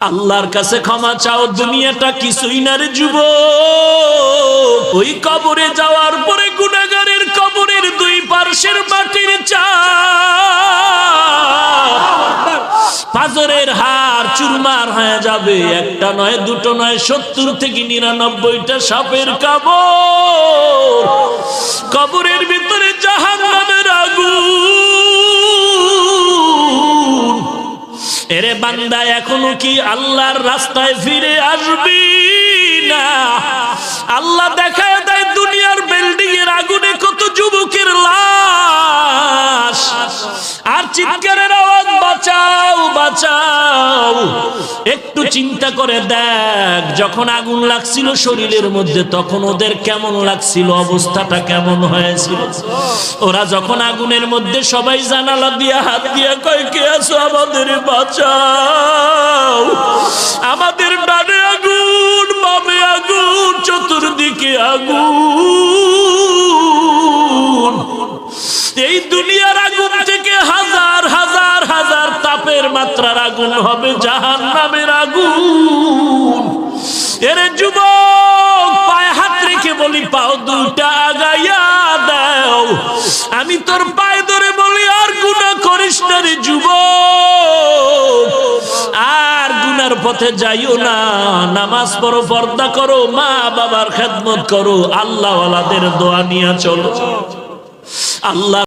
আল্লাহর কাছে ক্ষমা চাও, দুনিয়াটা কিছুই না রে যুবক। ওই কবরে যাওয়ার পরে গুনাহগারের কবরের দুই পার্শ্বের মাটির চাপ পাথরের হাড় চুরমার হয়ে যাবে। একটা নয়, দুটো নয়, 70 থেকে 99টা সাপের কামড়। কবরের ভিতরে জাহান্নামের আগুন। এরে বান্দা, এখনো কি আল্লাহর রাস্তায় ফিরে আসবি না? আল্লাহ দেখায় দেয় দুনিয়ার বিল্ডিং এর আগুনে কত যুবকের লাশ, আর চিৎকারের আওয়াজ, বাঁচাও বাঁচাও। একটু চিন্তা করে দেখ, যখন আগুন লাগছিল শরীরের মধ্যে তখন ওদের কেমন লাগছিল, অবস্থাটা কেমন হয়েছিল। ওরা যখন আগুনের মধ্যে সবাই জানালা দিয়া হাত দিয়া কয়, কে আছো, আমাদের বাঁচাও। আমাদের ডানে আগুন, বামে আগুন, চতুর্দিকে আগুন। এই দুনিয়ার আগুন থেকে হাজার হাজার হাজার তাপের মাত্রার আগুন হবে জাহান্নামের আগুন। এরে যুবক, পায়ে হাত রেখে বলি, পাও দুইটা আগাইয়া দাও। আমি তোর পায়ে ধরে বলি, আর গুনাহ করিস না রে যুবক, আর গুনার পথে যাইও না। নামাজ পড়ো, পর্দা করো, মা বাবার খেদমত করো, আল্লাহওয়ালাদের দোয়া নিয়ে চলো। আল্লাহ